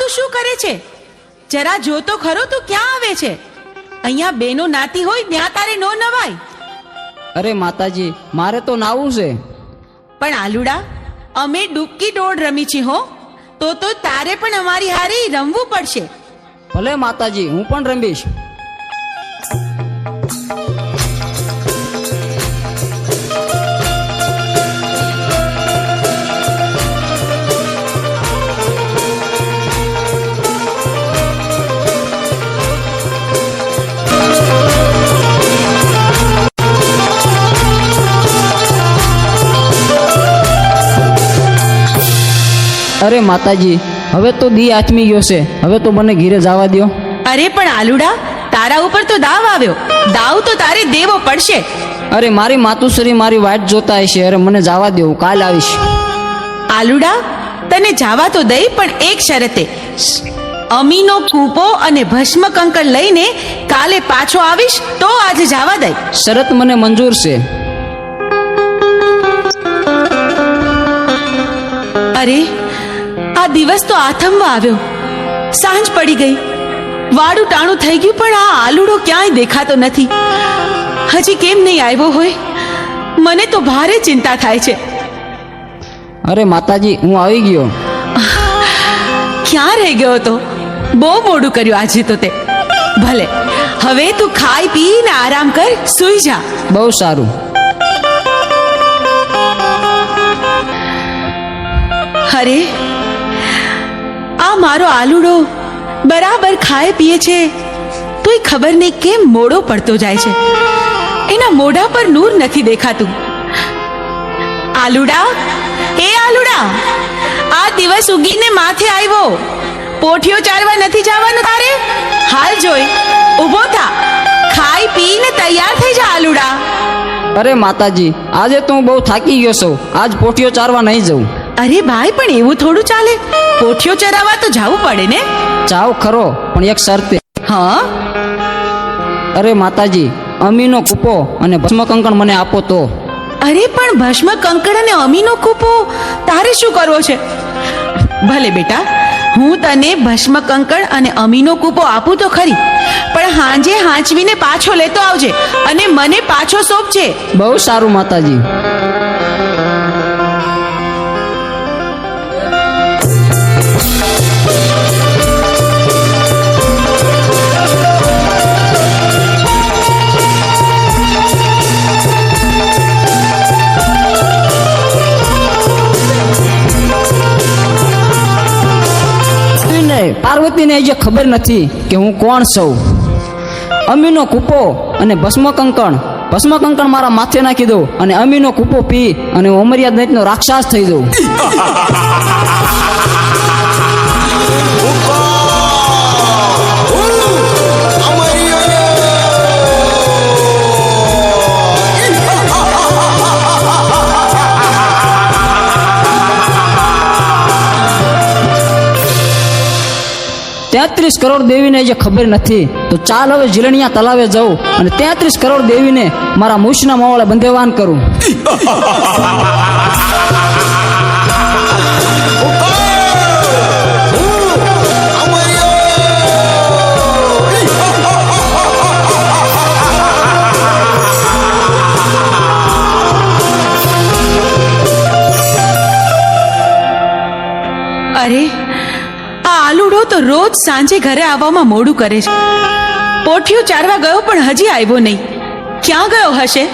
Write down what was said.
તું શું કરે છે? જરા જો તો ખરો, તું ક્યાં આવે છે? અહીંયા બેનો નાતી હોય ત્યાં તારે નો નવાય. અરે માતાજી, મારે તો નાવું છે. પણ આલુડા, અમે ડૂબકી દોડ રમી છે હો, તો તારે પણ અમારી હારે રમવું પડશે. ભલે માતાજી, હું પણ રમીશ. અરે માતાજી, હવે તો દી આચમી ગયો છે, હવે તો મને ઘીરે જવા દો. અરે પણ આલુડા, તારા ઉપર તો દાવ આવ્યો. દાવ તો તારે દેવો પડશે. અરે મારી માતુશ્રી મારી વાટ જોતા હશે. અરે મને જવા દો, હું કાલ આવીશ. આલુડા, તને જવા તો દઈ, પણ એક શરતે. અમીનો કૂપો અને ભસ્મ કંકર લઈને કાલે પાછો આવીશ તો આજે જવા દઈ. શરત મને મંજૂર છે. અરે આ દિવસ તો આથમવા આવ્યો, સાંજ પડી ગઈ, વાડું ટાણું થઈ ગયું, પણ આ આલુડો ક્યાંય દેખાતો નથી. હજી કેમ નહીં આવ્યો હોય? મને તો ભારે ચિંતા થાય છે. અરે માતાજી, હું આવી ગયો. ક્યાં રહી ગયો તો? બહુ મોડું કર્યું આજે તો તે. ભલે, હવે તું ખાઈ પીને આરામ કર, સૂઈ જા. બહુ સારું. અરે આ મારો આલુડો બરાબર ખાય પીએ છે, તોય ખબર નહીં કેમ મોડો પડતો જાય છે. એના મોઢા પર નૂર નથી દેખાતું. આલુડા, એ આલુડા, આ દિવસ ઉગીને માથે આવ્યો. પોઠિયો ચારવા નથી જવાનું તારે? હાલ જોઈ, ઊભો થા, ખાઈ પીને તૈયાર થઈ જા આલુડા. અરે માતાજી, આજે તો હું બહુ થાકી ગયો છું, આજ પોઠિયો ચારવા નહીં જઉં. અરે ભાઈ, પણ એવું થોડું ચાલે, પોઠિયો ચરાવવા તો જવું પડે ને. જાવ ખરો, પણ એક શરતે. હા? અરે માતાજી, અમીનો કૂપો અને ભસ્મ કંકણ મને આપો તો. અરે પણ ભસ્મ કંકણ અને અમીનો કૂપો તારે શું કરવો છે? ભલે બેટા, હું તને ભસ્મ કંકણ અને અમીનો કૂપો આપું તો ખરી, પણ હાંજે હાંચવીને પાછો લેતો આવજે અને મને પાછો સોંપજે. બહુ સારું માતાજી. પાર્વતીને જે ખબર નથી કે હું કોણ છું. અમીનો કૂપો અને ભસ્મ કંકણ મારા માથે નાખી દઉં અને અમીનો કૂપો પી અને હું અમર્યાદ દૈત્યનો રાક્ષસ થઈ જાઉં. તેત્રીસ કરોડ દેવીને જે ખબર નથી, તો ચાલ હવે જીલણિયા તલાવે જાઉં અને 33 કરોડ દેવીને મારા મૂછના માવળે બંધેવાન કરું. અરે આ આલુડો તો રોજ સાંજે ઘરે આવવામાં મોડું કરે છે. પોઠિયો ચારવા ગયો પણ હજી આવ્યો નહીં. ક્યાં ગયો હશે?